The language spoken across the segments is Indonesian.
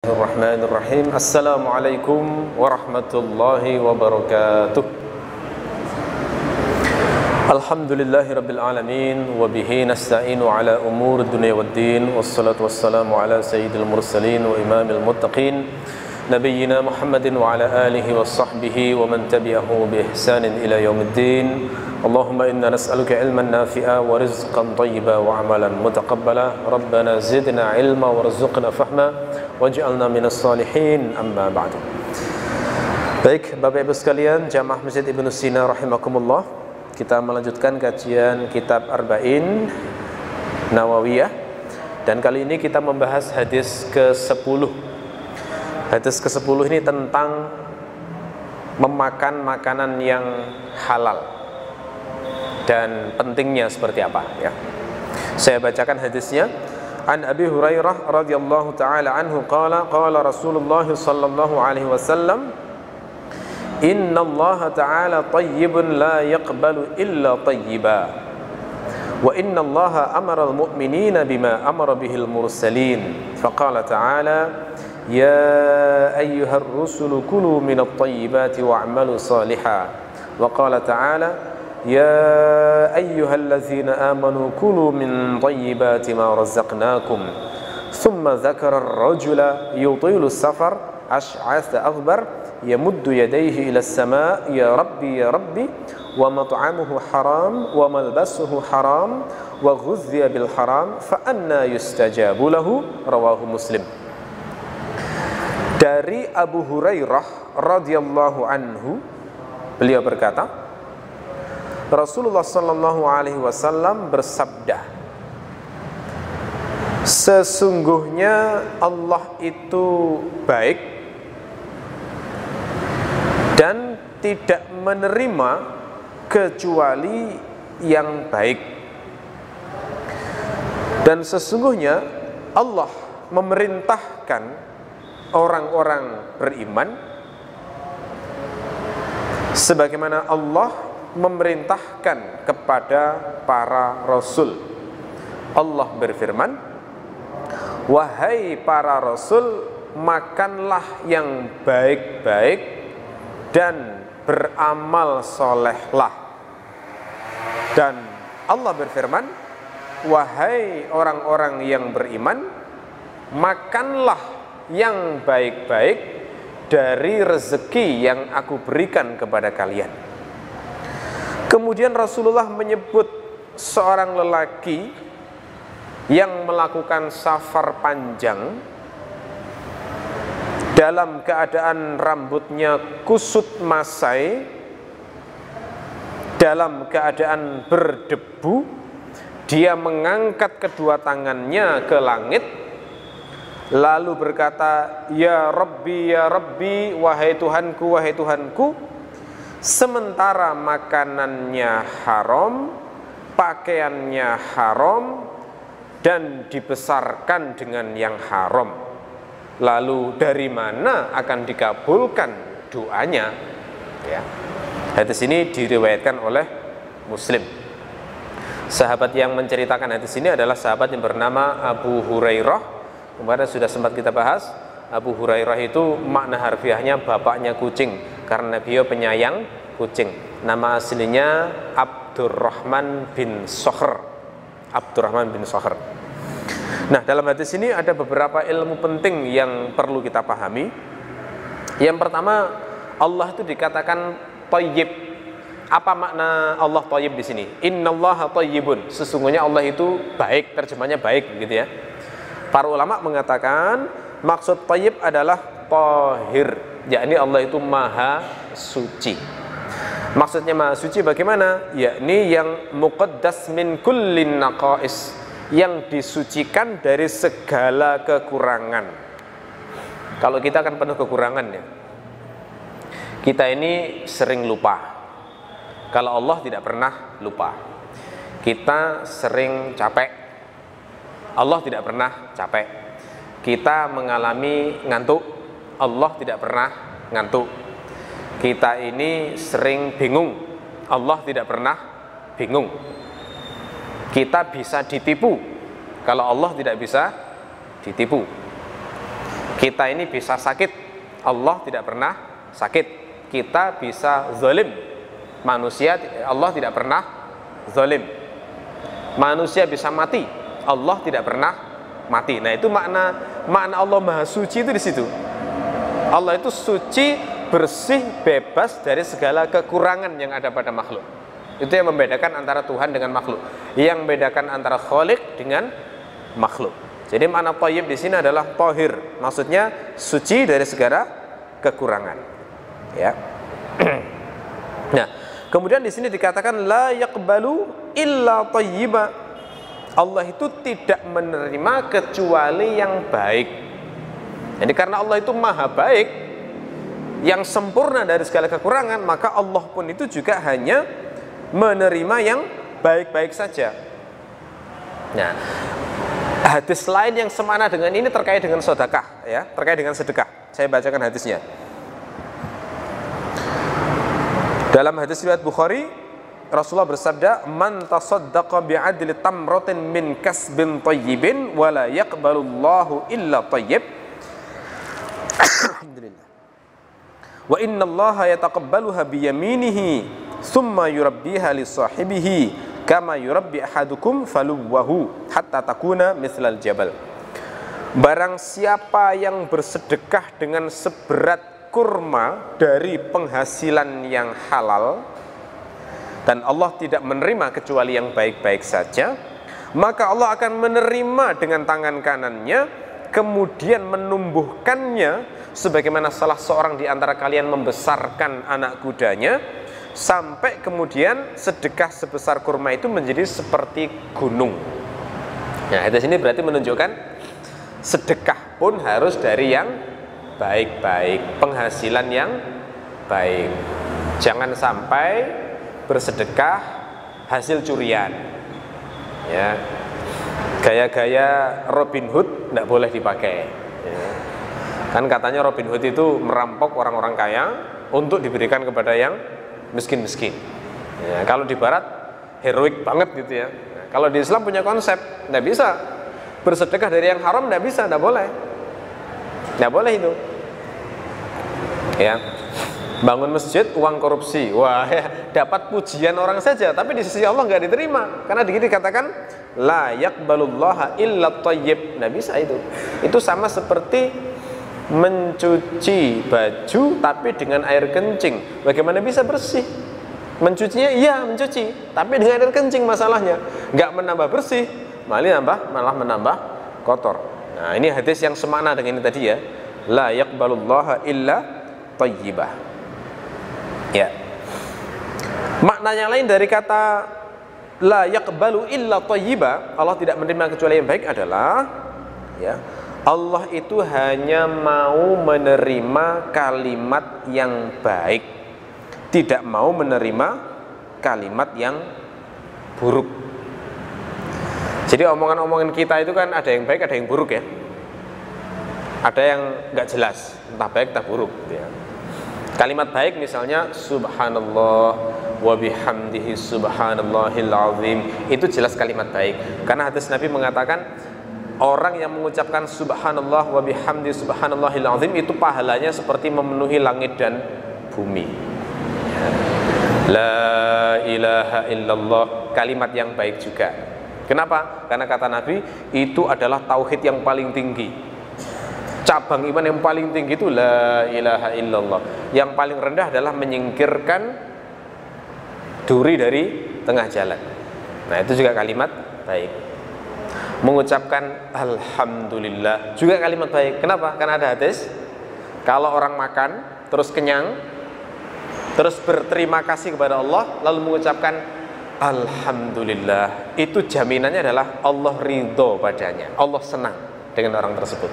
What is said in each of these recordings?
Bismillahirrahmanirrahim. Assalamualaikum warahmatullahi wabarakatuh. Alhamdulillahirabbil alamin wa bihi nasta'inu ala umur dunya waddin wassalatu wassalamu ala sayyidil mursalin wa imamil muttaqin nabiyyina Muhammadin wa ala alihi wa sahbihi wa man tabi'ahu bi ihsanin ila yaumiddin. Allahumma inna nas'aluka ilman nafi'a wa rizqan thayyiban wa amalan mutaqabbala. Rabbana zidna ilma warzuqna fahma waj'alna minas salihin, amma ba'du. Baik, Bapak Ibu sekalian, jamaah Masjid Ibnu Sina rahimakumullah. Kita melanjutkan kajian kitab Arba'in Nawawiyah, dan kali ini kita membahas hadis ke-10. Hadis ke-10 ini tentang memakan makanan yang halal dan pentingnya seperti apa, ya. Saya bacakan hadisnya. An Abi Hurairah radhiyallahu taala anhu qala qala Rasulullah sallallahu alaihi wasallam, inna Allah ta'ala tayyibun la yaqbalu illa tayyiba wa inna Allah amara al-mu'minina bima amara bihil mursalin faqala ta'ala ya ayyuhar rusulu kulu minat tayyibati wa'malu salihan wa qala ta'ala ya ayyuhallazina amanu kulu min tayyibati ma razaqnakum thumma dzakara ar-rajula yutilu as-safar ash'atha aghbar yamuddu yadayhi ila as-sama' ya rabbi wa mat'amuhu haram wa malbasuhu haram wa ghuzziya bil haram fa anna yustajabu lahu, rawahu Muslim. Dari Abu Hurairah radhiyallahu anhu, beliau berkata, Rasulullah sallallahu alaihi wasallam bersabda, sesungguhnya Allah itu baik dan tidak menerima kecuali yang baik. Dan sesungguhnya Allah memerintahkan orang-orang beriman sebagaimana Allah memerintahkan kepada para rasul. Allah berfirman, wahai para rasul, makanlah yang baik-baik dan beramal solehlah. Dan Allah berfirman, wahai orang-orang yang beriman, makanlah yang baik-baik dari rezeki yang aku berikan kepada kalian. Kemudian Rasulullah menyebut seorang lelaki yang melakukan safar panjang dalam keadaan rambutnya kusut masai, dalam keadaan berdebu. Dia mengangkat kedua tangannya ke langit lalu berkata, ya Rabbi, wahai Tuhanku, wahai Tuhanku, sementara makanannya haram, pakaiannya haram, dan dibesarkan dengan yang haram. Lalu dari mana akan dikabulkan doanya? Ya. Hadis ini diriwayatkan oleh Muslim. Sahabat yang menceritakan hadis ini adalah sahabat yang bernama Abu Hurairah. Kemarin sudah sempat kita bahas. Abu Hurairah itu makna harfiahnya bapaknya kucing, karena beliau penyayang kucing. Nama aslinya Abdurrahman bin Sakhr. Abdurrahman bin Sakhr. Nah, dalam hadis ini ada beberapa ilmu penting yang perlu kita pahami. Yang pertama, Allah itu dikatakan thayyib. Apa makna Allah thayyib di sini? Innallaha thayyibun. Sesungguhnya Allah itu baik, terjemahnya baik begitu ya. Para ulama mengatakan maksud thayyib adalah tahir, yakni Allah itu maha suci. Maksudnya maha suci bagaimana? Yakni yang muqaddas min kullin naqais, yang disucikan dari segala kekurangan. Kalau kita kan penuh kekurangan ya. Kita ini sering lupa. Kalau Allah tidak pernah lupa. Kita sering capek. Allah tidak pernah capek. Kita mengalami ngantuk. Allah tidak pernah ngantuk. Kita ini sering bingung. Allah tidak pernah bingung. Kita bisa ditipu. Kalau Allah tidak bisa ditipu. Kita ini bisa sakit, Allah tidak pernah sakit. Kita bisa zalim, manusia, Allah tidak pernah zalim. Manusia bisa mati, Allah tidak pernah mati. Nah, itu makna Allah Maha Suci itu di situ. Allah itu suci, bersih, bebas dari segala kekurangan yang ada pada makhluk. Itu yang membedakan antara Tuhan dengan makhluk, yang membedakan antara Khaliq dengan makhluk. Jadi makna thayyib di sini adalah tahir, maksudnya suci dari segala kekurangan. Ya. Nah, kemudian di sini dikatakan la yaqbalu illa thayyiba. Allah itu tidak menerima kecuali yang baik. Jadi karena Allah itu maha baik, yang sempurna dari segala kekurangan, maka Allah pun itu juga hanya menerima yang baik-baik saja. Nah, hadis lain yang semana dengan ini terkait dengan sedekah, ya, terkait dengan sedekah. Saya bacakan hadisnya. Dalam hadis riwayat Bukhari, Rasulullah bersabda, "Man tasaddaqa bi'adli tamratin min kasbin thayyibin wa la yaqbalullahu illa thayyib." Alhamdulillah. Wa innallaha yataqabbaluha bi yaminihi thumma yurabbiha li sahibihi kama yurabbi ahadukum faluwahu hatta takuna mithlal jabal. Barang siapa yang bersedekah dengan seberat kurma dari penghasilan yang halal dan Allah tidak menerima kecuali yang baik-baik saja, maka Allah akan menerima dengan tangan kanannya, kemudian menumbuhkannya sebagaimana salah seorang di antara kalian membesarkan anak kudanya, sampai kemudian sedekah sebesar kurma itu menjadi seperti gunung. Nah, di sini berarti menunjukkan sedekah pun harus dari yang baik-baik, penghasilan yang baik. Jangan sampai bersedekah hasil curian. Ya. Gaya-gaya Robin Hood tidak boleh dipakai. Ya. Kan katanya Robin Hood itu merampok orang-orang kaya untuk diberikan kepada yang miskin-miskin. Ya, kalau di barat heroik banget gitu ya. Nah, kalau di Islam punya konsep, tidak bisa bersedekah dari yang haram, tidak bisa, tidak boleh. Tidak boleh itu. Ya. Bangun masjid uang korupsi. Wah, ya, dapat pujian orang saja, tapi di sisi Allah nggak diterima. Karena di sini dikatakan la yaqbalullaha illa thayyib. Tidak bisa itu. Itu sama seperti mencuci baju tapi dengan air kencing. Bagaimana bisa bersih? Mencucinya iya mencuci, tapi dengan air kencing masalahnya. Nggak menambah bersih, malah menambah kotor. Nah, ini hadis yang semakna dengan ini tadi ya. La yaqbalullaha illa thayyibah. Ya. Maknanya lain dari kata la yaqbalu illa thayyiba, Allah tidak menerima kecuali yang baik adalah, ya, Allah itu hanya mau menerima kalimat yang baik, tidak mau menerima kalimat yang buruk. Jadi omongan-omongan kita itu kan ada yang baik, ada yang buruk ya. Ada yang nggak jelas, entah baik entah buruk ya. Kalimat baik misalnya subhanallah wa bihamdihi subhanallahil azim, itu jelas kalimat baik. Karena hadis Nabi mengatakan orang yang mengucapkan subhanallah wa bihamdihi subhanallahil azim itu pahalanya seperti memenuhi langit dan bumi. La ilaha illallah, kalimat yang baik juga. Kenapa? Karena kata Nabi itu adalah tauhid yang paling tinggi. Cabang iman yang paling tinggi itu la ilaha illallah. Yang paling rendah adalah menyingkirkan duri dari tengah jalan. Nah, itu juga kalimat baik. Mengucapkan alhamdulillah juga kalimat baik. Kenapa? Karena ada hadis, kalau orang makan terus kenyang, terus berterima kasih kepada Allah, lalu mengucapkan alhamdulillah, itu jaminannya adalah Allah ridho padanya, Allah senang dengan orang tersebut.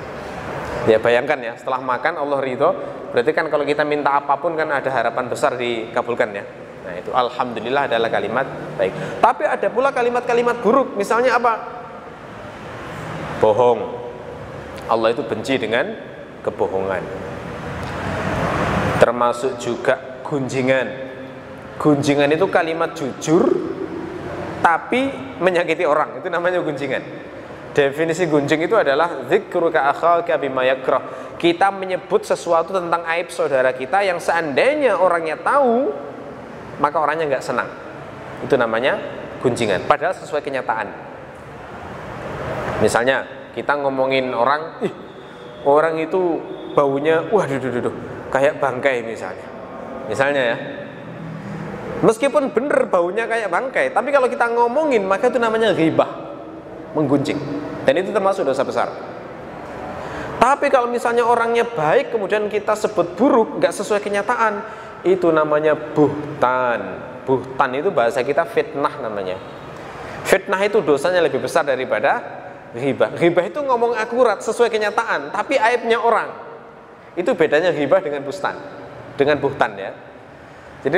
Ya, bayangkan ya, setelah makan Allah ridho, berarti kan kalau kita minta apapun kan ada harapan besar dikabulkan ya. Nah, itu alhamdulillah adalah kalimat baik. Tapi ada pula kalimat-kalimat buruk. Misalnya apa? Bohong. Allah itu benci dengan kebohongan. Termasuk juga gunjingan. Gunjingan itu kalimat jujur tapi menyakiti orang, itu namanya gunjingan. Definisi gunjing itu adalah dzikruka akhaka bima yakrah. kita menyebut sesuatu tentang aib saudara kita yang seandainya orangnya tahu, maka orangnya nggak senang. Itu namanya gunjingan, padahal sesuai kenyataan. Misalnya kita ngomongin orang, orang itu baunya, waduh, kayak bangkai misalnya ya. Meskipun benar baunya kayak bangkai, tapi kalau kita ngomongin, maka itu namanya ghibah, menggunjing. Dan itu termasuk dosa besar. Tapi kalau misalnya orangnya baik, kemudian kita sebut buruk, nggak sesuai kenyataan, itu namanya buhtan. Buhtan itu bahasa kita fitnah namanya. Fitnah itu dosanya lebih besar daripada ghibah. Ghibah itu ngomong akurat, sesuai kenyataan, tapi aibnya orang. Itu bedanya ghibah dengan buhtan. Dengan buhtan ya. Jadi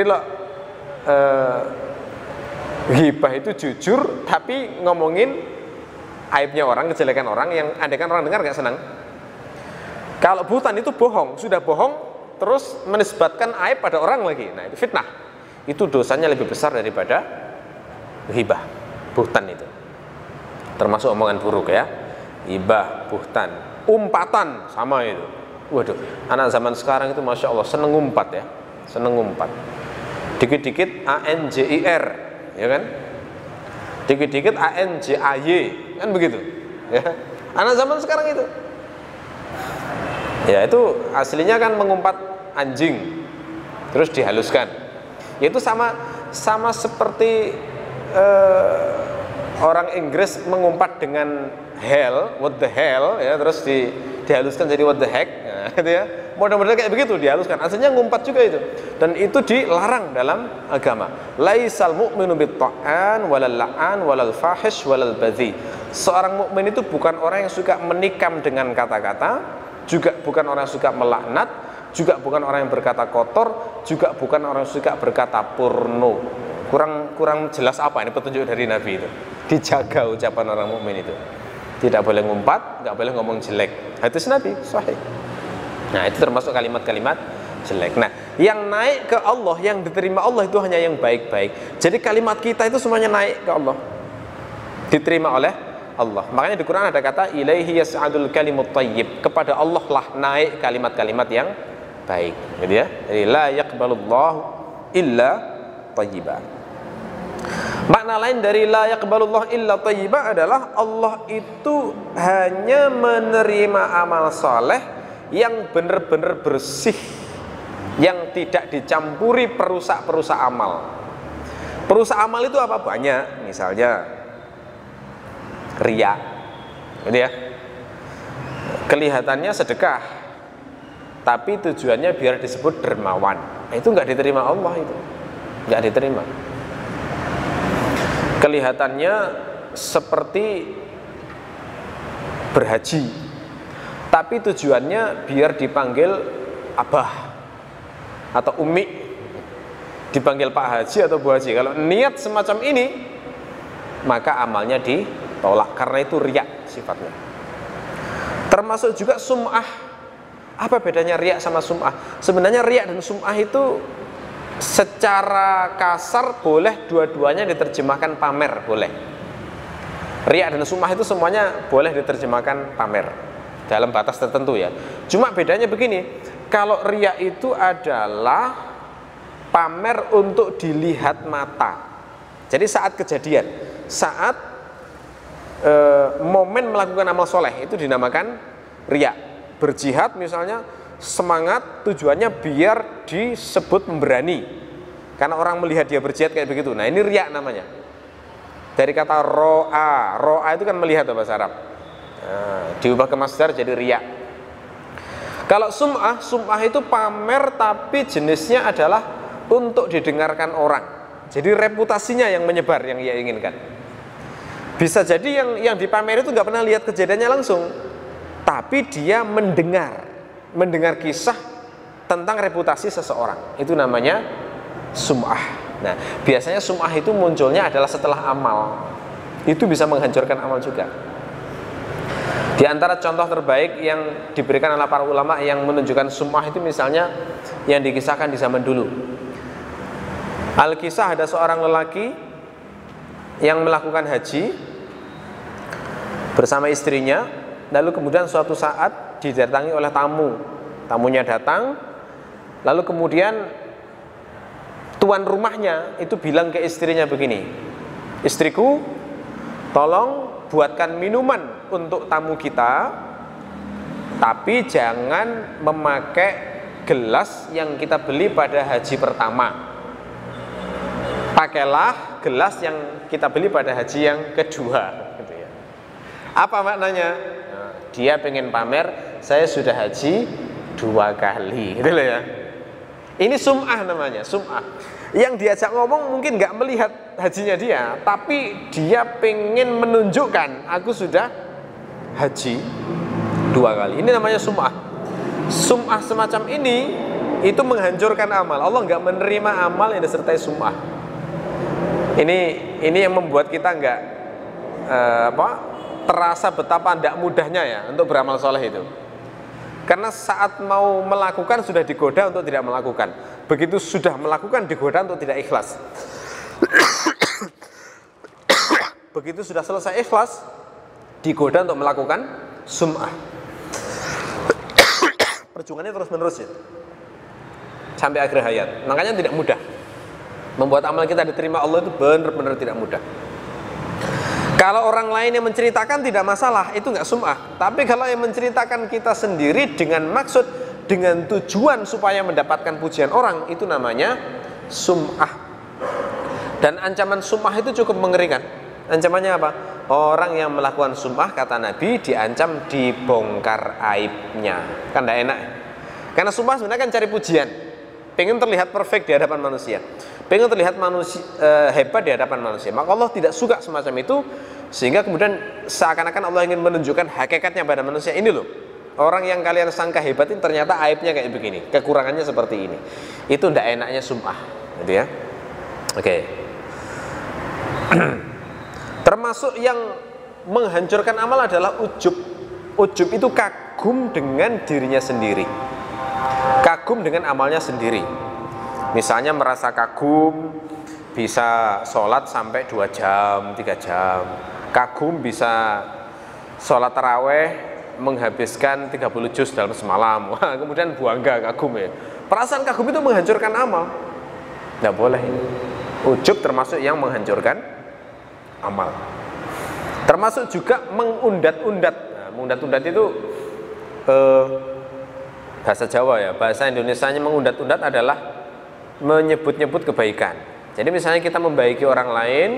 ghibah itu jujur tapi ngomongin aibnya orang, kejelekan orang yang andaikan orang dengar gak senang. Kalau buhtan itu bohong, sudah bohong terus menisbatkan aib pada orang lagi. Nah, itu fitnah. Itu dosanya lebih besar daripada ghibah. Buhtan itu termasuk omongan buruk ya. Ghibah, buhtan, umpatan sama itu. Waduh, anak zaman sekarang itu Masya Allah seneng ngumpat ya. Seneng ngumpat. Dikit-dikit ANJIR, ya kan? Dikit-dikit ANJAY, kan begitu? Ya. Anak zaman sekarang itu. Ya, itu aslinya kan mengumpat anjing, terus dihaluskan. Yaitu sama seperti orang Inggris mengumpat dengan hell, what the hell, ya, terus dihaluskan jadi what the heck, ya, gitu ya. Model-model kayak begitu dihaluskan. Aslinya ngumpat juga itu. Dan itu dilarang dalam agama. Laisal mu'minu bit-ta'an walal la'an walal fahish walal badhi. Seorang mukmin itu bukan orang yang suka menikam dengan kata-kata, juga bukan orang yang suka melaknat, juga bukan orang yang berkata kotor, juga bukan orang yang suka berkata porno. Kurang jelas apa ini petunjuk dari Nabi itu. Dijaga ucapan orang mukmin itu. Tidak boleh ngumpat, nggak boleh ngomong jelek. Hadis Nabi sahih. Nah, itu termasuk kalimat-kalimat jelek. Nah, yang naik ke Allah, yang diterima Allah itu hanya yang baik-baik. Jadi kalimat kita itu semuanya naik ke Allah, diterima oleh Allah. Makanya di Quran ada kata ilaihi yas'adul kalimut thayyib, kepada Allah lah naik kalimat-kalimat yang baik. Gitu ya. Jadi la yaqbalullahu illa thayyiba. Makna lain dari la yaqbalullahu illa thayyiba adalah Allah itu hanya menerima amal soleh yang benar-benar bersih, yang tidak dicampuri perusak-perusak amal. Perusak amal itu apa? Banyak. Misalnya riya, gitu ya. Kelihatannya sedekah, tapi tujuannya biar disebut dermawan. Nah, itu nggak diterima Allah, itu nggak diterima. Kelihatannya seperti berhaji, tapi tujuannya biar dipanggil abah atau umi, dipanggil Pak Haji atau Bu Haji. Kalau niat semacam ini, maka amalnya ditolak karena itu riya sifatnya. Termasuk juga sum'ah. Apa bedanya riya sama sum'ah? Sebenarnya riya dan sum'ah itu secara kasar boleh dua-duanya diterjemahkan pamer, boleh. Riya dan sum'ah itu semuanya boleh diterjemahkan pamer dalam batas tertentu ya. Cuma bedanya begini, kalau riya itu adalah pamer untuk dilihat mata. Jadi saat kejadian, saat momen melakukan amal soleh itu dinamakan riya. Berjihad misalnya, semangat tujuannya biar disebut memberani karena orang melihat dia berjihad kayak begitu. Nah, ini riya namanya. Dari kata ro'a, ro'a itu kan melihat bahasa Arab. Nah, diubah ke masdar jadi riya. Kalau sum'ah, sum'ah itu pamer tapi jenisnya adalah untuk didengarkan orang. Jadi reputasinya yang menyebar, yang ia inginkan. Bisa jadi yang dipamer itu nggak pernah lihat kejadiannya langsung, tapi dia mendengar kisah tentang reputasi seseorang. Itu namanya sum'ah. Nah, biasanya sum'ah itu munculnya adalah setelah amal. Itu bisa menghancurkan amal juga. Di antara contoh terbaik yang diberikan oleh para ulama yang menunjukkan sum'ah itu misalnya yang dikisahkan di zaman dulu. Al-Kisah, ada seorang lelaki yang melakukan haji bersama istrinya, lalu kemudian suatu saat didatangi oleh tamu. Tamunya datang, lalu kemudian tuan rumahnya itu bilang ke istrinya begini, istriku, tolong buatkan minuman untuk tamu kita, tapi jangan memakai gelas yang kita beli pada haji pertama. Pakailah gelas yang kita beli pada haji yang kedua, gitu ya. Apa maknanya? Nah, dia pengen pamer, saya sudah haji 2 kali, gitu loh ya. Ini sum'ah namanya, sum'ah. Yang diajak ngomong mungkin nggak melihat hajinya dia, tapi dia pengen menunjukkan aku sudah haji 2 kali. Ini namanya sum'ah. Sum'ah semacam ini itu menghancurkan amal. Allah nggak menerima amal yang disertai sum'ah. Ini yang membuat kita nggak terasa betapa tidak mudahnya ya untuk beramal soleh itu. Karena saat mau melakukan sudah digoda untuk tidak melakukan. Begitu sudah melakukan digoda untuk tidak ikhlas. Begitu sudah selesai ikhlas, digoda untuk melakukan sum'ah. Perjuangannya terus menerus ya, sampai akhir hayat. Makanya tidak mudah. Membuat amal kita diterima Allah itu benar-benar tidak mudah. Kalau orang lain yang menceritakan tidak masalah, itu nggak sum'ah. Tapi kalau yang menceritakan kita sendiri dengan maksud, dengan tujuan supaya mendapatkan pujian orang, itu namanya sum'ah. Dan ancaman sum'ah itu cukup mengerikan. Ancamannya apa? Orang yang melakukan sum'ah, kata Nabi, diancam dibongkar aibnya. Kan tidak enak. Karena sum'ah sebenarnya kan cari pujian, pengen terlihat perfect di hadapan manusia, pengen terlihat hebat di hadapan manusia. Maka Allah tidak suka semacam itu, sehingga kemudian seakan-akan Allah ingin menunjukkan hakikatnya pada manusia. Ini loh, orang yang kalian sangka hebat ini ternyata aibnya kayak begini, kekurangannya seperti ini. Itu tidak enaknya sum'ah, gitu ya. Oke. Termasuk yang menghancurkan amal adalah ujub. Ujub itu kagum dengan dirinya sendiri, kagum dengan amalnya sendiri. Misalnya merasa kagum bisa sholat sampai 2 jam, 3 jam. Kagum bisa sholat taraweh menghabiskan 30 juz dalam semalam. Wah, kemudian bangga kagum ya. Perasaan kagum itu menghancurkan amal. Tidak boleh. Ujub termasuk yang menghancurkan amal. Termasuk juga mengundat-undat. Nah, mengundat-undat itu bahasa Jawa ya. Bahasa Indonesianya mengundat-undat adalah menyebut-nyebut kebaikan. Jadi misalnya kita membaiki orang lain,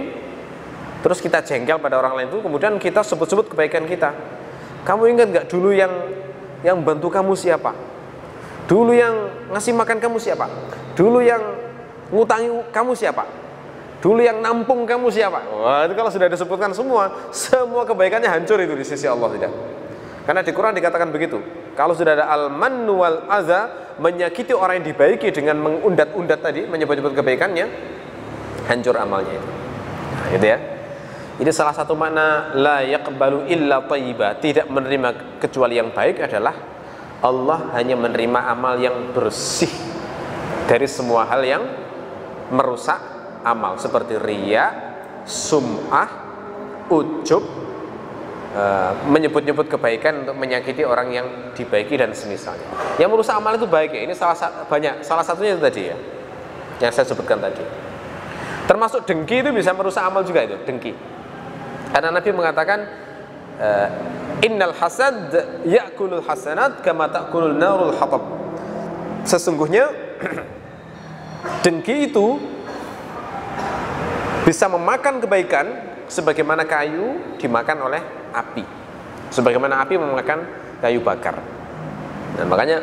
terus kita jengkel pada orang lain itu, kemudian kita sebut-sebut kebaikan kita. Kamu ingat gak dulu yang bantu kamu siapa? Dulu yang ngasih makan kamu siapa? Dulu yang ngutangi kamu siapa? Dulu yang nampung kamu siapa? Wah, itu kalau sudah disebutkan semua kebaikannya hancur itu di sisi Allah tidak. Karena di Quran dikatakan begitu. Kalau sudah ada al-mannu wal adza, menyakiti orang yang dibaiki dengan mengundat-undat tadi, menyebut-nyebut kebaikannya, hancur amalnya itu. Nah, gitu ya. Ini salah satu makna la yaqbalu illa thayyiba, tidak menerima kecuali yang baik adalah Allah hanya menerima amal yang bersih dari semua hal yang merusak amal, seperti riya, sum'ah, ujub, menyebut-nyebut kebaikan untuk menyakiti orang yang dibaiki dan semisalnya. Yang merusak amal itu baik ya. Ini salah satunya itu tadi ya, yang saya sebutkan tadi. Termasuk dengki itu bisa merusak amal juga itu, dengki. Karena Nabi mengatakan innal hasad ya'kulul hasanat kama ta'kulul narul hatab. Sesungguhnya dengki itu bisa memakan kebaikan sebagaimana kayu dimakan oleh api, sebagaimana api memakan kayu bakar. Nah, makanya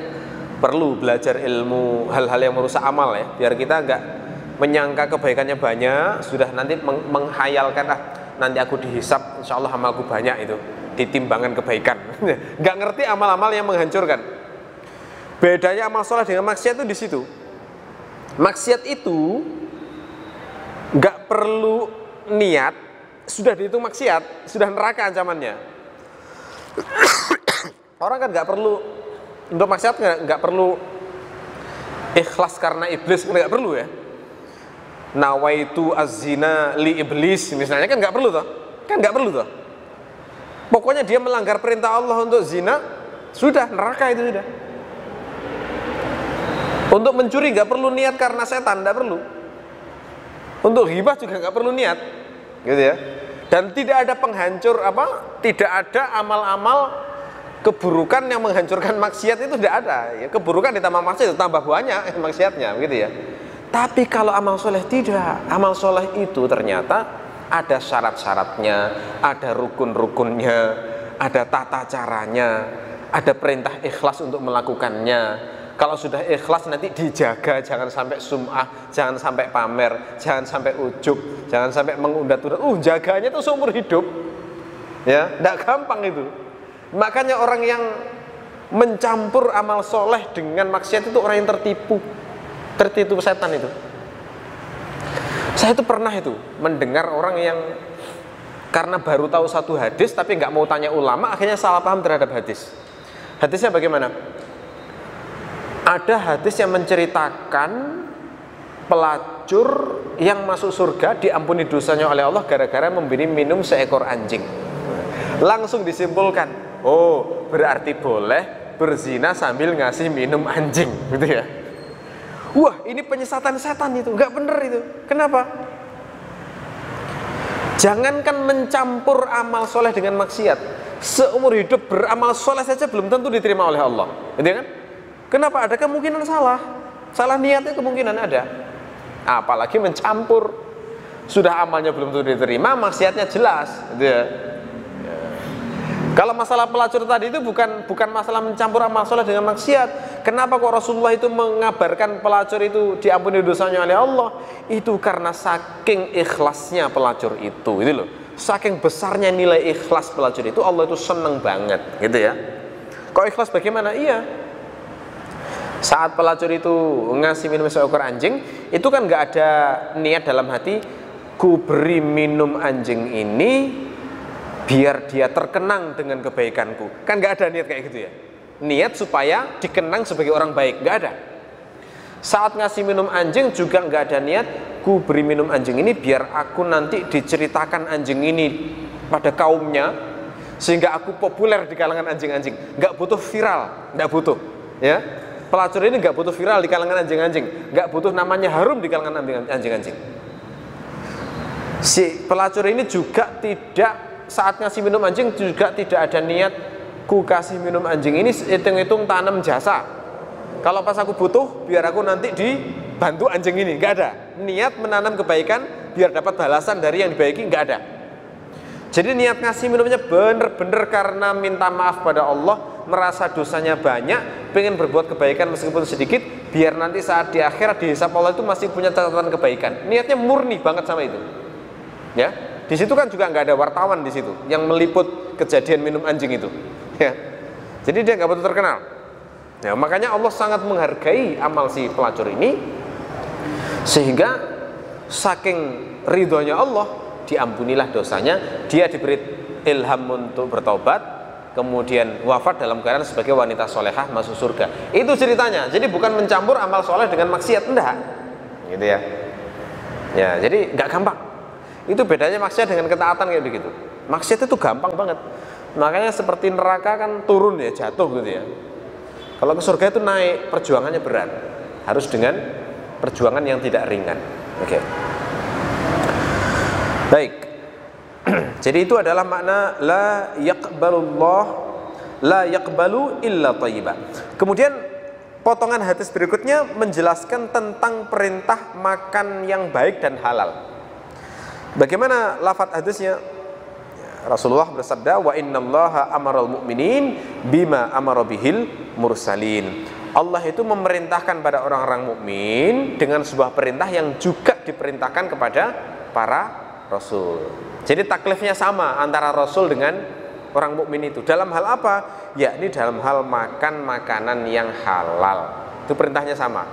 perlu belajar ilmu hal-hal yang merusak amal ya, biar kita enggak menyangka kebaikannya banyak, sudah nanti menghayalkan nanti aku dihisap, insya Allah amalku banyak itu, ditimbangan kebaikan. Enggak ngerti amal-amal yang menghancurkan. Bedanya amal soleh dengan maksiat itu di situ. Maksiat itu enggak perlu niat, sudah dihitung maksiat, sudah neraka ancamannya. Orang kan nggak perlu untuk maksiat, nggak perlu ikhlas karena iblis, nggak perlu ya. Nawaitu az-zina li iblis misalnya, kan nggak perlu toh, kan nggak perlu toh. Pokoknya dia melanggar perintah Allah untuk zina, Sudah, neraka itu sudah. Untuk mencuri nggak perlu niat karena setan, nggak perlu. Untuk ghibah juga nggak perlu niat, gitu ya. Dan tidak ada penghancur tidak ada amal-amal keburukan yang menghancurkan maksiat, itu tidak ada. Ya, keburukan ditambah maksiat tambah banyak maksiatnya, gitu ya. Tapi kalau amal soleh tidak, amal soleh itu ternyata ada syarat-syaratnya, ada rukun-rukunnya, ada tata caranya, ada perintah ikhlas untuk melakukannya. Kalau sudah ikhlas nanti dijaga, jangan sampai sum'ah, jangan sampai pamer, jangan sampai ujub, jangan sampai mengundat-undat. Jaganya itu seumur hidup. Ya, tidak gampang itu. Makanya orang yang mencampur amal soleh dengan maksiat itu orang yang tertipu setan itu. Saya itu pernah itu mendengar orang yang karena baru tahu satu hadis tapi nggak mau tanya ulama, akhirnya salah paham terhadap hadis. Hadisnya bagaimana? Ada hadis yang menceritakan pelacur yang masuk surga diampuni dosanya oleh Allah gara-gara memberi minum seekor anjing. Langsung disimpulkan, oh berarti boleh berzina sambil ngasih minum anjing, gitu ya. Wah, ini penyesatan setan itu, nggak bener itu. Kenapa? Jangankan mencampur amal soleh dengan maksiat, seumur hidup beramal soleh saja belum tentu diterima oleh Allah, gitu kan? Kenapa? Ada kemungkinan salah niatnya kemungkinan ada. Apalagi mencampur, sudah amalnya belum tentu diterima, maksiatnya jelas, gitu ya. Kalau masalah pelacur tadi itu bukan masalah mencampur amal soleh dengan maksiat. Kenapa kok Rasulullah itu mengabarkan pelacur itu diampuni dosanya oleh Allah? Itu karena saking ikhlasnya pelacur itu loh. Saking besarnya nilai ikhlas pelacur itu, Allah itu seneng banget, gitu ya. Kok ikhlas bagaimana? Iya. Saat pelacur itu ngasih minum seekor anjing, itu kan nggak ada niat dalam hati, ku beri minum anjing ini biar dia terkenang dengan kebaikanku. Kan nggak ada niat kayak gitu ya. Niat supaya dikenang sebagai orang baik, nggak ada. Saat ngasih minum anjing juga nggak ada niat, ku beri minum anjing ini biar aku nanti diceritakan anjing ini pada kaumnya sehingga aku populer di kalangan anjing-anjing. Nggak butuh viral, nggak butuh, ya. Pelacur ini nggak butuh viral di kalangan anjing-anjing, nggak butuh namanya harum di kalangan anjing-anjing. Si pelacur ini juga tidak, saat ngasih minum anjing juga tidak ada niat, ku kasih minum anjing ini hitung-hitung tanam jasa. Kalau pas aku butuh, biar aku nanti dibantu anjing ini, nggak ada. Niat menanam kebaikan biar dapat balasan dari yang dibaiki, nggak ada. Jadi niat ngasih minumnya bener-bener karena minta maaf pada Allah, merasa dosanya banyak, pengen berbuat kebaikan meskipun sedikit, biar nanti saat di akhirat dihisab Allah itu masih punya catatan kebaikan. Niatnya murni banget sama itu. Ya, di situ kan juga nggak ada wartawan di situ yang meliput kejadian minum anjing itu. Ya, jadi dia nggak betul terkenal. Ya, makanya Allah sangat menghargai amal si pelacur ini, sehingga saking ridhonya Allah, diampunilah dosanya, dia diberi ilham untuk bertobat, kemudian wafat dalam keadaan sebagai wanita solehah masuk surga. Itu ceritanya. Jadi bukan mencampur amal soleh dengan maksiat, enggak, gitu ya. Ya, jadi nggak gampang. Itu bedanya maksiat dengan ketaatan kayak begitu. Maksiat itu gampang banget. Makanya seperti neraka kan turun ya, jatuh gitu ya. Kalau ke surga itu naik, perjuangannya berat. Harus dengan perjuangan yang tidak ringan. Oke. Baik. Jadi itu adalah makna la yaqbalu illa thayyiba. Kemudian potongan hadis berikutnya menjelaskan tentang perintah makan yang baik dan halal. Bagaimana lafaz hadisnya? Rasulullah bersabda, wa innallaha amaral mu'minin bima amara bihil mursalin. Allah itu memerintahkan pada orang-orang mukmin dengan sebuah perintah yang juga diperintahkan kepada para rasul. Jadi taklifnya sama antara rasul dengan orang mukmin itu. Dalam hal apa? Yakni dalam hal makan makanan yang halal. Itu perintahnya sama.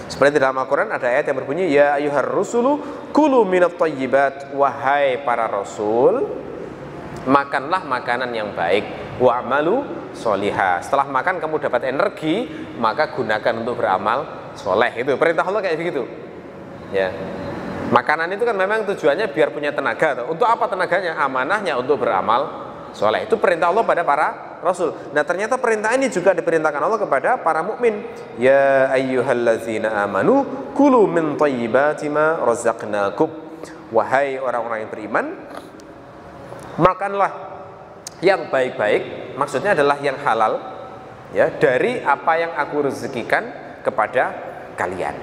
Seperti dalam Al-Quran ada ayat yang berbunyi, ya ayyuhar rusulu kulu minat thayyibat, wahai para rasul, makanlah makanan yang baik, wa'malu sholihah. Setelah makan kamu dapat energi, maka gunakan untuk beramal soleh. Itu perintah Allah kayak begitu. Ya. Makanan itu kan memang tujuannya biar punya tenaga. Untuk apa tenaganya? Amanahnya untuk beramal soleh. Itu perintah Allah pada para Rasul. Nah, ternyata perintah ini juga diperintahkan Allah kepada para mukmin. Ya ayyuhallazina amanu kulu min thayyibati ma razaqnakum. Wahai orang-orang yang beriman, makanlah yang baik-baik, maksudnya adalah yang halal, ya, dari apa yang aku rezekikan kepada kalian.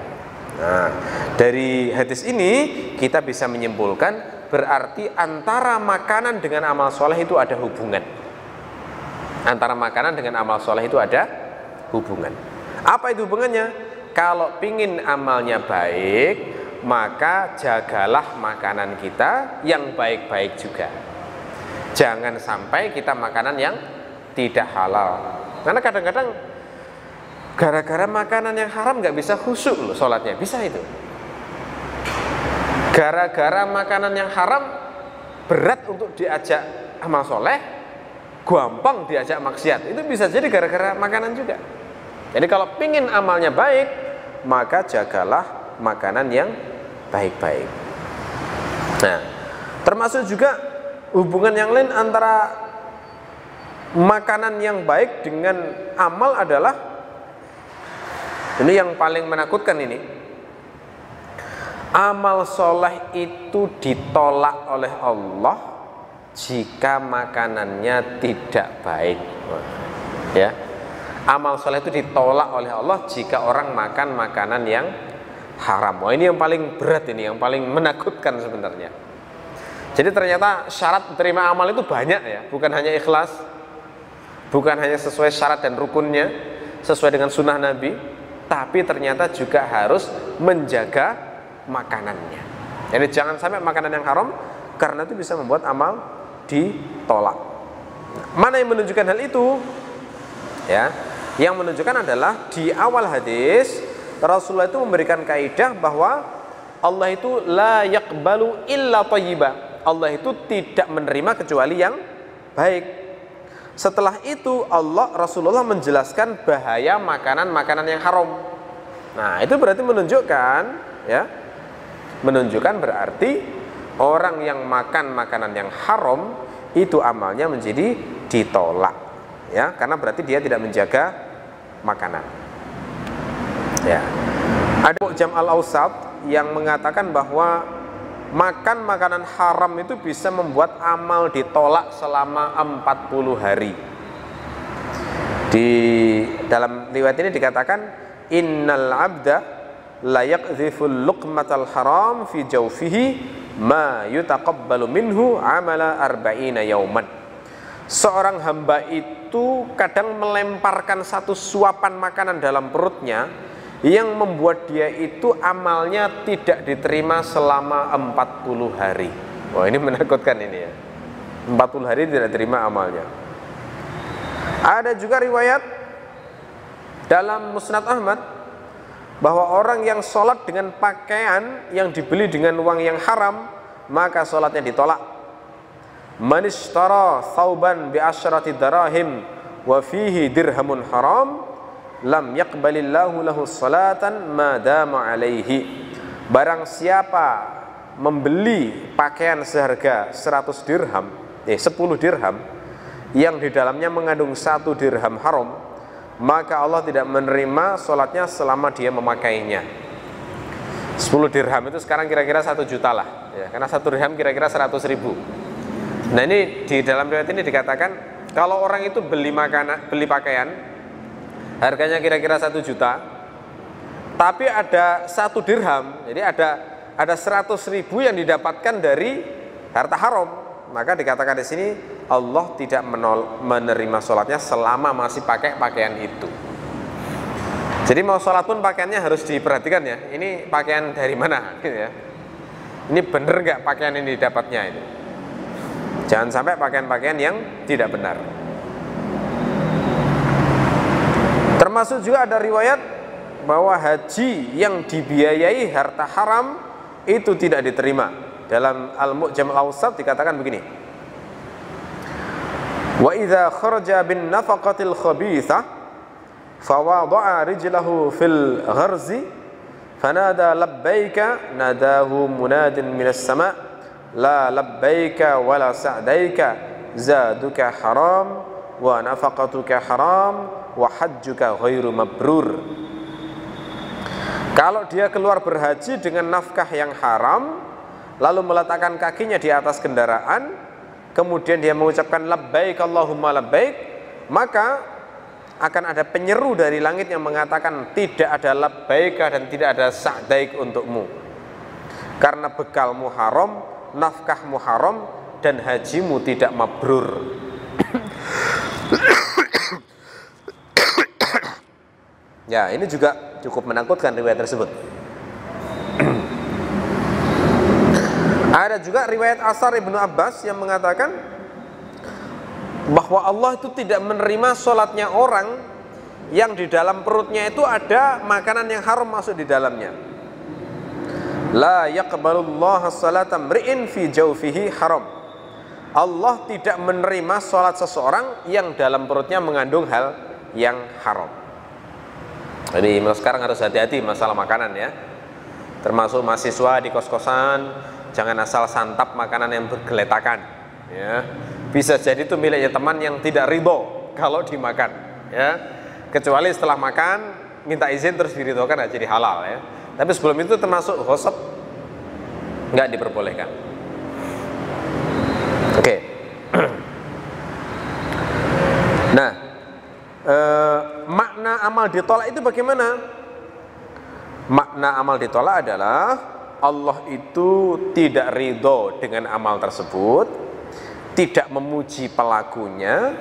Nah, dari hadis ini kita bisa menyimpulkan berarti antara makanan dengan amal soleh itu ada hubungan. Antara makanan dengan amal soleh itu ada hubungan. Apa itu hubungannya? Kalau pingin amalnya baik, maka jagalah makanan kita yang baik-baik juga. Jangan sampai kita makanan yang tidak halal. Karena kadang-kadang gara-gara makanan yang haram nggak bisa khusyuk loh sholatnya. Bisa itu. Gara-gara makanan yang haram berat untuk diajak amal soleh, gampang diajak maksiat. Itu bisa jadi gara-gara makanan juga. Jadi kalau pingin amalnya baik, maka jagalah makanan yang baik-baik. Nah, termasuk juga hubungan yang lain antara makanan yang baik dengan amal adalah, ini yang paling menakutkan ini, amal soleh itu ditolak oleh Allah jika makanannya tidak baik. Ya, amal soleh itu ditolak oleh Allah jika orang makan makanan yang haram. Wah, ini yang paling berat, ini yang paling menakutkan sebenarnya. Jadi ternyata syarat terima amal itu banyak ya, bukan hanya ikhlas, bukan hanya sesuai syarat dan rukunnya, sesuai dengan sunnah Nabi, tapi ternyata juga harus menjaga makanannya. Jadi jangan sampai makanan yang haram, karena itu bisa membuat amal ditolak. Mana yang menunjukkan hal itu? Ya, yang menunjukkan adalah di awal hadis Rasulullah itu memberikan kaidah bahwa Allah itu la yaqbalu illa thayyiba. Allah itu tidak menerima kecuali yang baik. Setelah itu Rasulullah menjelaskan bahaya makanan-makanan yang haram. Nah, itu berarti menunjukkan, ya, menunjukkan berarti orang yang makan makanan yang haram itu amalnya menjadi ditolak, ya, karena berarti dia tidak menjaga makanan. Ya. Ada Mu'jam al-Awsat yang mengatakan bahwa makan makanan haram itu bisa membuat amal ditolak selama 40 hari. Di dalam riwayat ini dikatakan innal abda la yaqdhiful luqmatal haram fi jawfihi ma yutaqabbalu minhu amala arba'ina yauman. Seorang hamba itu kadang melemparkan satu suapan makanan dalam perutnya yang membuat dia itu amalnya tidak diterima selama 40 hari. Wah, ini menakutkan ini ya. 40 hari tidak terima amalnya. Ada juga riwayat dalam Musnad Ahmad bahwa orang yang sholat dengan pakaian yang dibeli dengan uang yang haram, maka sholatnya ditolak. Man ishtara thawban bi asyrati darahim wa fihi dirhamun haram lam yaqbalillahu lahu salatan ma dama alaihi. Barang siapa membeli pakaian seharga 100 dirham, 10 dirham yang di dalamnya mengandung 1 dirham haram, maka Allah tidak menerima sholatnya selama dia memakainya. 10 dirham itu sekarang kira-kira 1 juta lah, ya, karena 1 dirham kira-kira 100 ribu. Nah, ini di dalam riwayat ini dikatakan kalau orang itu beli pakaian harganya kira-kira 1 juta, tapi ada 1 dirham, jadi ada 100 ribu yang didapatkan dari harta haram, maka dikatakan di sini Allah tidak menerima sholatnya selama masih pakai pakaian itu. Jadi mau sholat pun pakaiannya harus diperhatikan ya. Ini pakaian dari mana? Gitu ya. Ini bener nggak pakaian ini didapatnya itu? Jangan sampai pakaian-pakaian yang tidak benar. Termasuk juga ada riwayat bahwa haji yang dibiayai harta haram itu tidak diterima. Dalam Al-Mu'jam al-Awsat dikatakan begini: wa idza kharaja bin nafaqatil khabithah fawada'a rijlahu fil gharzi fanada labbaika nadahu munadin minas sama' la labbaika wala sa'daika zaduka haram wa nafaqatuka haram wa hajjuka ghairu mabrur. Kalau dia keluar berhaji dengan nafkah yang haram, lalu meletakkan kakinya di atas kendaraan, kemudian dia mengucapkan labbaik Allahumma labbaik, maka akan ada penyeru dari langit yang mengatakan tidak ada labbaika dan tidak ada sa'daik untukmu, karena bekalmu haram, nafkahmu haram, dan hajimu tidak mabrur. Ya, ini juga cukup menakutkan riwayat tersebut. Ada juga riwayat Asar Ibnu Abbas yang mengatakan bahwa Allah itu tidak menerima sholatnya orang yang di dalam perutnya itu ada makanan yang haram masuk di dalamnya. La yaqbalullahu sholata mri'in fi jawfihi haram. Allah tidak menerima sholat seseorang yang dalam perutnya mengandung hal yang haram. Jadi sekarang harus hati-hati masalah makanan ya. Termasuk mahasiswa di kos-kosan, jangan asal santap makanan yang bergeletakan ya. Bisa jadi itu miliknya teman yang tidak ridho kalau dimakan ya. Kecuali setelah makan minta izin terus diridhokan aja jadi halal ya. Tapi sebelum itu termasuk ghosab, nggak diperbolehkan. Oke. Nah, makna amal ditolak itu bagaimana? Makna amal ditolak adalah Allah itu tidak ridho dengan amal tersebut, tidak memuji pelakunya,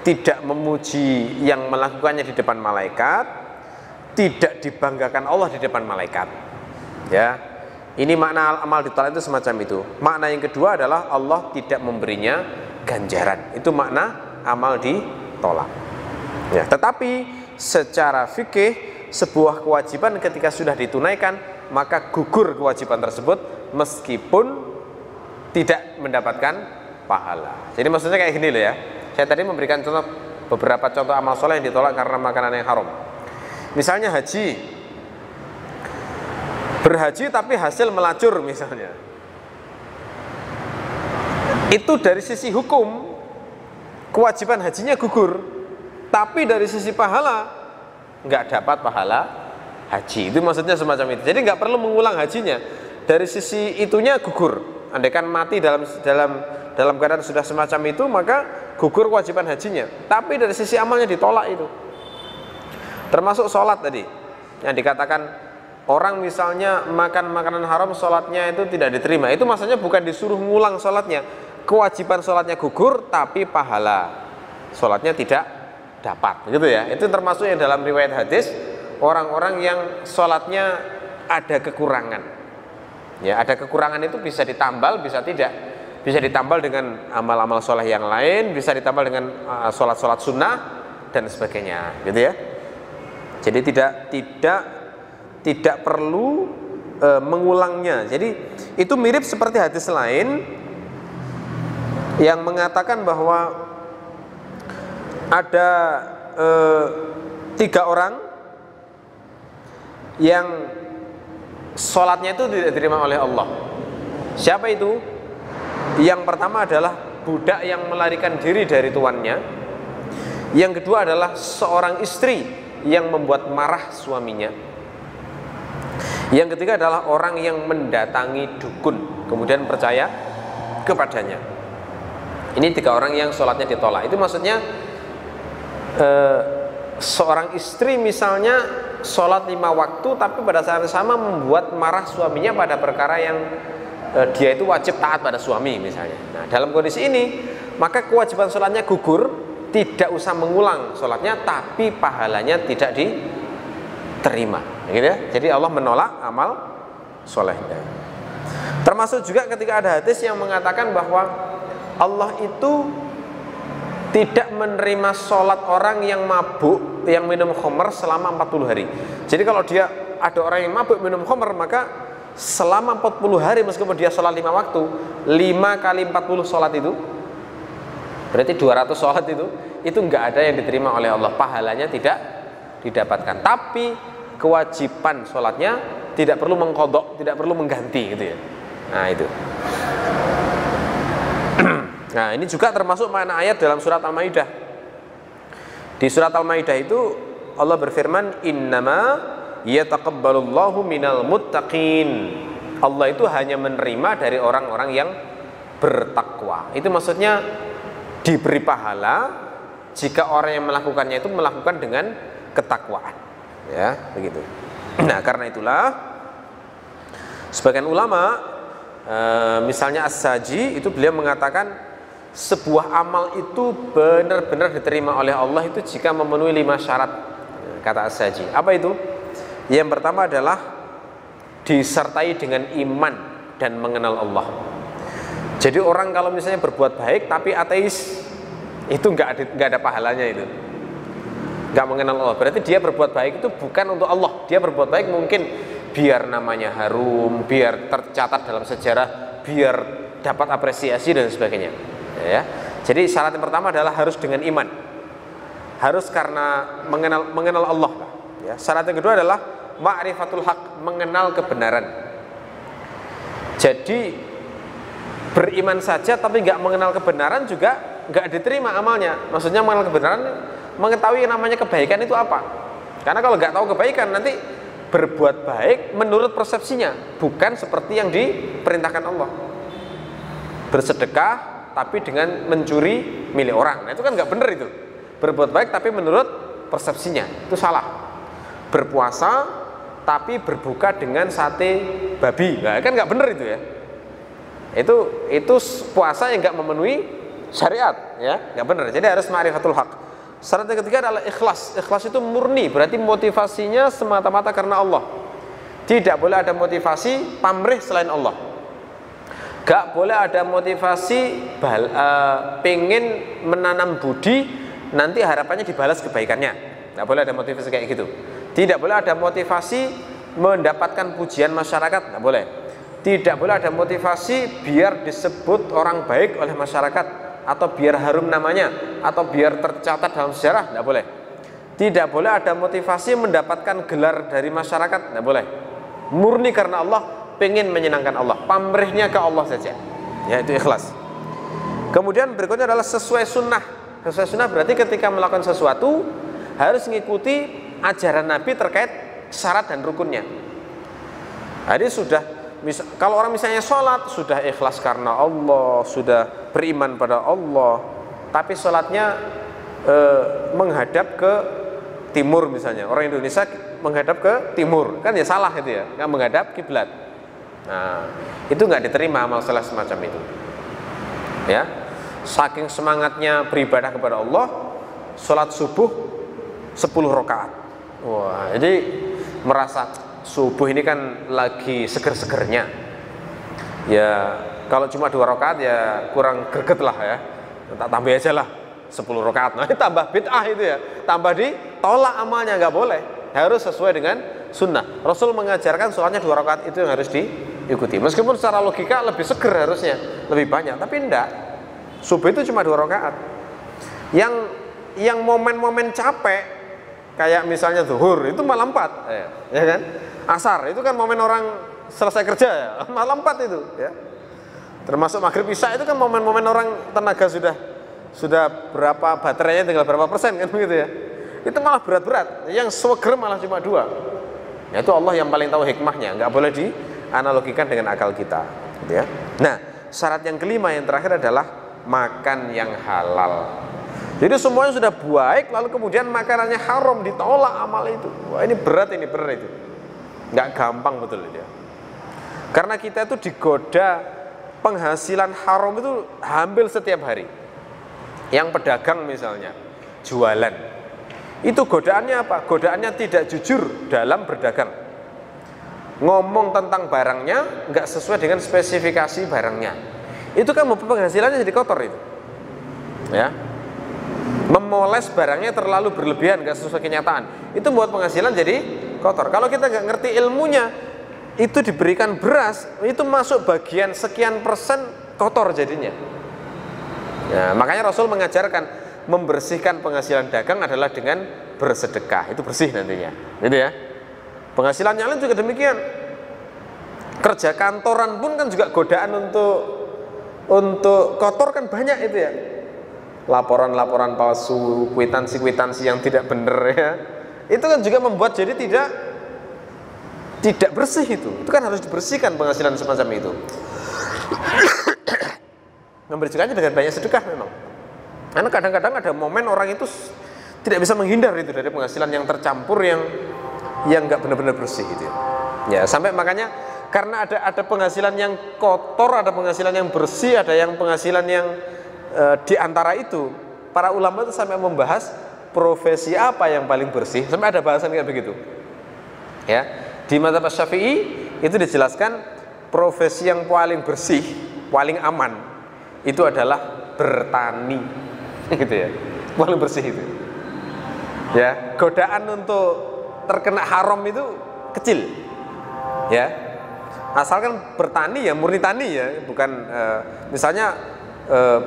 tidak memuji yang melakukannya di depan malaikat, tidak dibanggakan Allah di depan malaikat. Ya, ini makna amal ditolak itu semacam itu. Makna yang kedua adalah Allah tidak memberinya ganjaran. Itu makna amal ditolak. Ya, tetapi secara fikih sebuah kewajiban ketika sudah ditunaikan maka gugur kewajiban tersebut meskipun tidak mendapatkan pahala. Jadi maksudnya kayak gini loh ya. Saya tadi memberikan contoh beberapa contoh amal soleh yang ditolak karena makanan yang haram. Misalnya haji, berhaji tapi hasil melacur misalnya. Itu dari sisi hukum kewajiban hajinya gugur. Tapi dari sisi pahala nggak dapat pahala haji. Itu maksudnya semacam itu. Jadi nggak perlu mengulang hajinya. Dari sisi itunya gugur. Andaikan mati dalam keadaan sudah semacam itu, maka gugur kewajiban hajinya. Tapi dari sisi amalnya ditolak itu. Termasuk sholat tadi. Yang dikatakan orang misalnya makan makanan haram, sholatnya itu tidak diterima. Itu maksudnya bukan disuruh ngulang sholatnya. Kewajiban sholatnya gugur, tapi pahala sholatnya tidak dapat, gitu ya. Itu termasuk yang dalam riwayat hadis orang-orang yang sholatnya ada kekurangan. Ya, ada kekurangan itu bisa ditambal, bisa tidak. Bisa ditambal dengan amal-amal soleh yang lain, bisa ditambal dengan sholat-sholat sunnah dan sebagainya, gitu ya. Jadi tidak perlu mengulangnya. Jadi itu mirip seperti hadis lain yang mengatakan bahwa ada 3 orang yang sholatnya itu tidak diterima oleh Allah. Siapa itu? Yang pertama adalah budak yang melarikan diri dari tuannya. Yang kedua adalah seorang istri yang membuat marah suaminya. Yang ketiga adalah orang yang mendatangi dukun kemudian percaya kepadanya. Ini 3 orang yang sholatnya ditolak. Itu maksudnya seorang istri misalnya sholat 5 waktu tapi pada saat yang sama membuat marah suaminya pada perkara yang dia itu wajib taat pada suami misalnya. Nah, dalam kondisi ini maka kewajiban sholatnya gugur, tidak usah mengulang sholatnya, tapi pahalanya tidak diterima, gitu ya. Jadi Allah menolak amal solehnya. Termasuk juga ketika ada hadis yang mengatakan bahwa Allah itu tidak menerima sholat orang yang mabuk, yang minum khamr selama 40 hari. Jadi kalau dia ada orang yang mabuk minum khamr, maka selama 40 hari meskipun dia sholat 5 waktu, 5 kali 40 sholat itu berarti 200 sholat itu nggak ada yang diterima oleh Allah, pahalanya tidak didapatkan. Tapi kewajiban sholatnya tidak perlu mengqadha, tidak perlu mengganti, gitu ya. Nah itu. Nah, ini juga termasuk makna ayat dalam surat Al-Maidah. Di surat Al-Maidah itu Allah berfirman, innama yataqabbalullahu minal muttaqin. Allah itu hanya menerima dari orang-orang yang bertakwa. Itu maksudnya diberi pahala jika orang yang melakukannya itu melakukan dengan ketakwaan. Ya, begitu. Nah, karena itulah sebagian ulama, misalnya As-Saji, itu beliau mengatakan sebuah amal itu benar-benar diterima oleh Allah itu jika memenuhi 5 syarat, kata As-Saji. Apa itu? Yang pertama adalah disertai dengan iman dan mengenal Allah. Jadi orang kalau misalnya berbuat baik tapi ateis, itu nggak ada pahalanya, itu nggak mengenal Allah. Berarti dia berbuat baik itu bukan untuk Allah. Dia berbuat baik mungkin biar namanya harum, biar tercatat dalam sejarah, biar dapat apresiasi dan sebagainya. Ya. Jadi syarat yang pertama adalah harus dengan iman, harus karena mengenal Allah. Ya. Syarat yang kedua adalah ma'rifatul haq, mengenal kebenaran. Jadi beriman saja tapi nggak mengenal kebenaran juga nggak diterima amalnya. Maksudnya mengenal kebenaran, mengetahui yang namanya kebaikan itu apa. Karena kalau nggak tahu kebaikan, nanti berbuat baik menurut persepsinya, bukan seperti yang diperintahkan Allah. Bersedekah tapi dengan mencuri milik orang, nah itu kan nggak benar itu. Berbuat baik tapi menurut persepsinya, itu salah. Berpuasa tapi berbuka dengan sate babi, nah kan nggak benar itu ya. Itu puasa yang nggak memenuhi syariat, ya nggak benar. Jadi harus ma'rifatul haq. Syarat yang ketiga adalah ikhlas. Ikhlas itu murni, berarti motivasinya semata-mata karena Allah. Tidak boleh ada motivasi pamrih selain Allah. Gak boleh ada motivasi pengen menanam budi, nanti harapannya dibalas kebaikannya. Gak boleh ada motivasi kayak gitu. Tidak boleh ada motivasi mendapatkan pujian masyarakat, gak boleh. Tidak boleh ada motivasi biar disebut orang baik oleh masyarakat, atau biar harum namanya, atau biar tercatat dalam sejarah, tidak boleh. Tidak boleh ada motivasi mendapatkan gelar dari masyarakat, tidak boleh. Murni karena Allah, pengen menyenangkan Allah, pamrihnya ke Allah saja, yaitu ikhlas. Kemudian berikutnya adalah sesuai sunnah. Sesuai sunnah berarti ketika melakukan sesuatu harus mengikuti ajaran Nabi terkait syarat dan rukunnya. Jadi sudah, kalau orang misalnya sholat sudah ikhlas karena Allah, sudah beriman pada Allah, tapi sholatnya menghadap ke timur misalnya, orang Indonesia menghadap ke timur, kan ya salah itu ya, nggak menghadap kiblat. Nah, itu nggak diterima amal salah semacam itu. Ya, saking semangatnya beribadah kepada Allah, sholat subuh 10 rakaat. Wah, jadi merasa subuh ini kan lagi seger-segernya. Ya, kalau cuma 2 rakaat ya kurang greget lah ya. Tak tambah aja lah 10 rakaat. Nah, ini tambah bid'ah itu ya. Tambah ditolak amalnya, nggak boleh. Harus sesuai dengan sunnah. Rasul mengajarkan sholatnya 2 rakaat itu yang harus diikuti. Meskipun secara logika lebih seger harusnya, lebih banyak, tapi enggak. Subuh itu cuma 2 rakaat. Yang momen-momen capek kayak misalnya zuhur itu malah 4, ya kan? Asar itu kan momen orang selesai kerja ya, malah 4 itu ya. Termasuk maghrib isya itu kan momen-momen orang tenaga sudah berapa, baterainya tinggal berapa persen kan begitu ya. Itu malah berat-berat. Yang seger malah cuma 2. Itu Allah yang paling tahu hikmahnya, nggak boleh dianalogikan dengan akal kita, gitu ya. Nah, syarat yang kelima yang terakhir adalah makan yang halal. Jadi semuanya sudah baik, lalu kemudian makanannya haram, ditolak amal itu. Wah, ini berat itu. Nggak gampang betul itu ya. Karena kita itu digoda penghasilan haram itu hampir setiap hari. Yang pedagang misalnya, jualan. Itu godaannya apa? Godaannya tidak jujur dalam berdagang. Ngomong tentang barangnya nggak sesuai dengan spesifikasi barangnya. Itu kan membuat penghasilannya jadi kotor itu. Ya. Memoles barangnya terlalu berlebihan, nggak sesuai kenyataan. Itu membuat penghasilan jadi kotor. Kalau kita nggak ngerti ilmunya, itu diberikan beras, itu masuk bagian sekian persen kotor jadinya. Ya, makanya Rasul mengajarkan membersihkan penghasilan dagang adalah dengan bersedekah. Itu bersih nantinya, gitu ya. Penghasilan yang lain juga demikian. Kerja kantoran pun kan juga godaan untuk untuk kotor kan banyak itu ya. Laporan-laporan palsu, kwitansi-kwitansi yang tidak benar ya. Itu kan juga membuat jadi tidak bersih itu. Itu kan harus dibersihkan penghasilan semacam itu. Membersihkannya dengan banyak sedekah memang. Karena kadang-kadang ada momen orang itu tidak bisa menghindar itu dari penghasilan yang tercampur yang nggak benar-benar bersih itu. Ya, sampai makanya karena ada penghasilan yang kotor, ada penghasilan yang bersih, ada yang penghasilan yang di antara itu, para ulama itu sampai membahas profesi apa yang paling bersih, sampai ada bahasan kayak begitu. Ya, di mazhab Syafi'i itu dijelaskan profesi yang paling bersih, paling aman itu adalah bertani, gitu ya, paling bersih itu. Ya, godaan untuk terkena haram itu kecil, ya. Asalkan bertani ya murni tani ya, bukan misalnya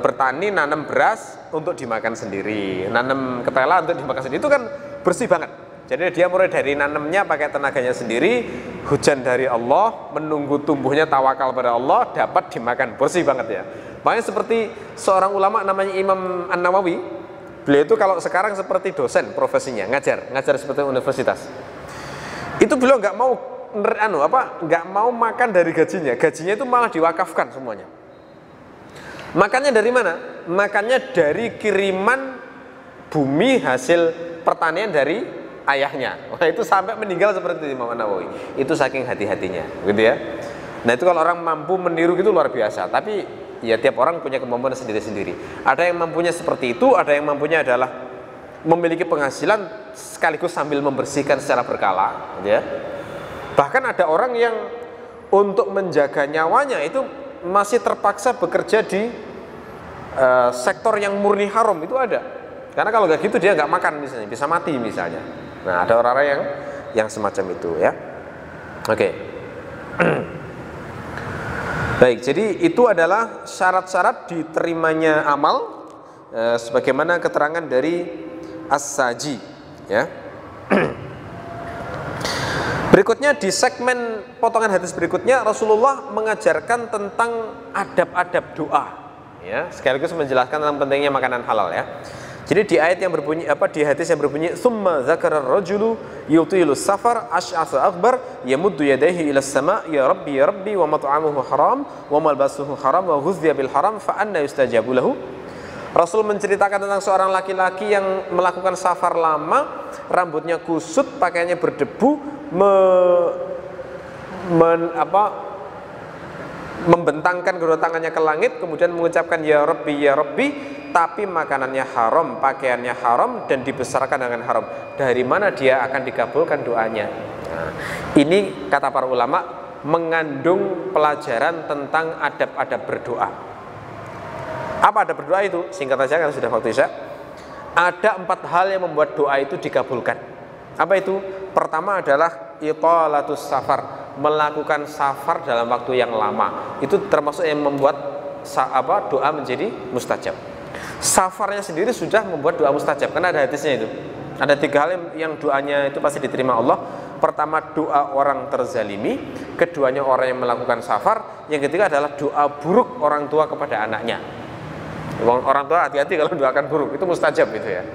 bertani nanam beras untuk dimakan sendiri, nanam ketela untuk dimakan sendiri, itu kan bersih banget. Jadi dia mulai dari nanamnya pakai tenaganya sendiri, hujan dari Allah, menunggu tumbuhnya tawakal pada Allah, dapat dimakan, bersih banget ya. Makanya seperti seorang ulama namanya Imam An-Nawawi, beliau itu kalau sekarang seperti dosen profesinya, ngajar seperti universitas. Itu beliau nggak mau makan dari gajinya itu malah diwakafkan semuanya. Makannya dari mana? Makannya dari kiriman bumi hasil pertanian dari ayahnya. Wah, itu sampai meninggal seperti itu Imam Nawawi. Itu saking hati-hatinya, gitu ya. Nah, itu kalau orang mampu meniru gitu luar biasa. Tapi ya tiap orang punya kemampuan sendiri-sendiri. Ada yang mampunya seperti itu, ada yang mampunya adalah memiliki penghasilan sekaligus sambil membersihkan secara berkala, gitu ya. Bahkan ada orang yang untuk menjaga nyawanya itu masih terpaksa bekerja di sektor yang murni haram, itu ada. Karena kalau nggak gitu dia nggak makan misalnya, bisa mati misalnya. Nah, ada orang-orang yang semacam itu ya. Oke. Baik, jadi itu adalah syarat-syarat diterimanya amal sebagaimana keterangan dari As-Saji ya. Berikutnya di segmen potongan hadis berikutnya Rasulullah mengajarkan tentang adab-adab doa ya, sekaligus menjelaskan tentang pentingnya makanan halal ya. Jadi di ayat yang berbunyi di hadis yang berbunyi summa dzakara ar-rajulu yutilu safar asy'atha akbar yamuddu yadayhi ila as-sama' ya rabbi wa mat'amuhu haram wa malbasuhu haram wa ghuzziya bil haram fa anna yustajabu lahu. Rasul menceritakan tentang seorang laki-laki yang melakukan safar lama, rambutnya kusut, pakaiannya berdebu, membentangkan kedua tangannya ke langit, kemudian mengucapkan ya Rabbi, tapi makanannya haram, pakaiannya haram, dan dibesarkan dengan haram. Dari mana dia akan dikabulkan doanya? Nah, ini kata para ulama mengandung pelajaran tentang adab-adab berdoa. Apa adab berdoa itu? Singkat saja karena sudah waktu isya. Ada 4 hal yang membuat doa itu dikabulkan. Apa itu? Pertama adalah italatus safar, melakukan safar dalam waktu yang lama. Itu termasuk yang membuat doa menjadi mustajab. Safarnya sendiri sudah membuat doa mustajab karena ada hadisnya itu. Ada 3 hal yang doanya itu pasti diterima Allah. Pertama, doa orang terzalimi. Keduanya, orang yang melakukan safar. Yang ketiga adalah doa buruk orang tua kepada anaknya. Orang tua hati-hati kalau doakan buruk, itu mustajab itu ya.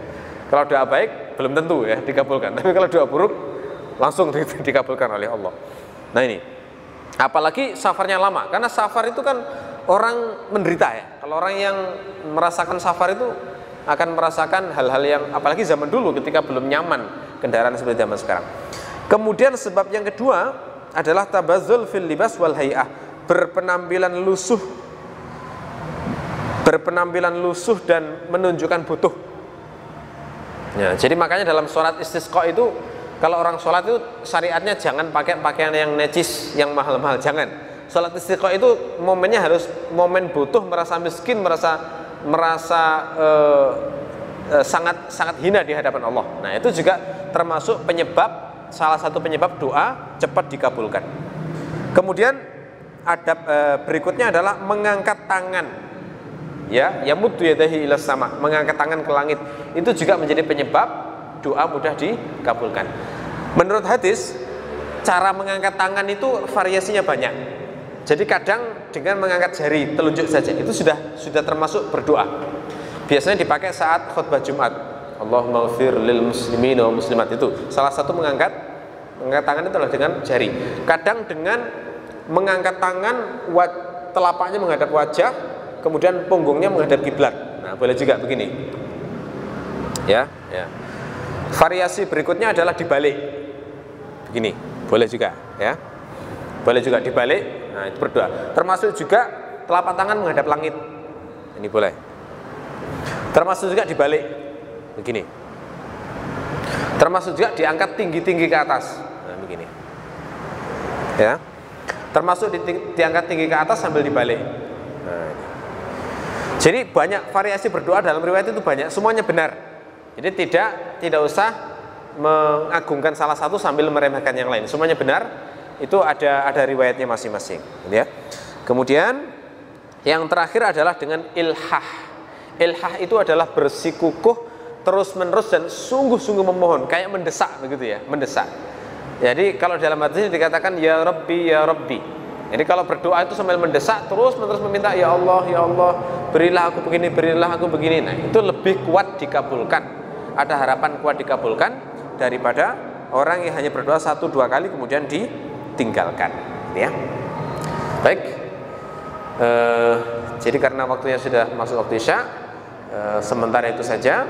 Kalau doa baik belum tentu ya dikabulkan, tapi kalau doa buruk langsung dikabulkan oleh Allah. Nah ini, apalagi safarnya lama, karena safar itu kan orang menderita ya. Kalau orang yang merasakan safar itu akan merasakan hal-hal yang, apalagi zaman dulu ketika belum nyaman kendaraan seperti zaman sekarang. Kemudian sebab yang kedua adalah tabazzul fil libas wal hay'ah, berpenampilan lusuh dan menunjukkan butuh. Ya, jadi makanya dalam sholat istisqa itu, kalau orang sholat itu syariatnya jangan pakai pakaian yang necis, yang mahal-mahal, jangan. Sholat istisqa itu momennya harus momen butuh, merasa miskin, merasa sangat hina di hadapan Allah. Nah, itu juga termasuk salah satu penyebab doa cepat dikabulkan. Kemudian adab berikutnya adalah mengangkat tangan. Ya muddu yadahi ila sama, mengangkat tangan ke langit. Itu juga menjadi penyebab doa mudah dikabulkan. Menurut hadis, cara mengangkat tangan itu variasinya banyak. Jadi kadang dengan mengangkat jari telunjuk saja itu sudah termasuk berdoa. Biasanya dipakai saat khutbah Jumat. Allahumma ighfir lil muslimin wa muslimat, itu salah satu mengangkat tangan itu adalah dengan jari. Kadang dengan mengangkat tangan, telapaknya menghadap wajah, kemudian punggungnya menghadap kiblat. Nah, boleh juga begini. Ya. Variasi berikutnya adalah dibalik. Begini, boleh juga, ya. Boleh juga dibalik. Nah, itu berdoa. Termasuk juga telapak tangan menghadap langit. Ini boleh. Termasuk juga dibalik. Begini. Termasuk juga diangkat tinggi-tinggi ke atas. Nah, begini. Ya. Termasuk diangkat tinggi ke atas sambil dibalik. Nah, ini. Jadi banyak variasi berdoa dalam riwayat itu banyak, semuanya benar. Jadi tidak usah mengagungkan salah satu sambil meremehkan yang lain. Semuanya benar. Itu ada riwayatnya masing-masing, ya. Kemudian yang terakhir adalah dengan ilhah. Ilhah itu adalah bersikukuh terus-menerus dan sungguh-sungguh memohon, kayak mendesak begitu ya, mendesak. Jadi kalau dalam hadis dikatakan ya Rabbi ya Rabbi. Jadi kalau berdoa itu sambil mendesak terus-menerus meminta ya Allah, berilah aku begini, berilah aku begini. Nah, itu lebih kuat dikabulkan. Ada harapan kuat dikabulkan daripada orang yang hanya berdoa 1-2 kali kemudian ditinggalkan, ya. Baik, jadi karena waktunya sudah masuk waktu Isya, sementara itu saja.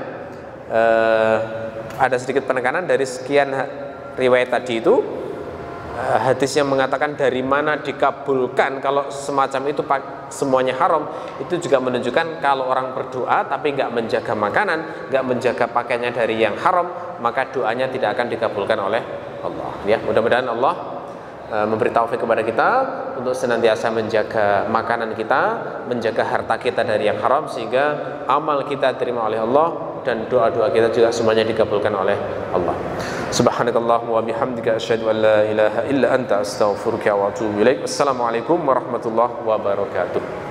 Ada sedikit penekanan dari sekian riwayat tadi itu, hadis yang mengatakan dari mana dikabulkan kalau semacam itu semuanya haram, itu juga menunjukkan kalau orang berdoa tapi nggak menjaga makanan, nggak menjaga pakaiannya dari yang haram, maka doanya tidak akan dikabulkan oleh Allah, ya. Mudah-mudahan Allah memberi taufik kepada kita untuk senantiasa menjaga makanan kita, menjaga harta kita dari yang haram, sehingga amal kita diterima oleh Allah dan doa-doa kita juga semuanya dikabulkan oleh Allah. Subhanakallahumma wa bihamdika asyhadu an la ilaha illa anta astaghfiruka wa atubu ilaik. Wassalamualaikum warahmatullahi wabarakatuh.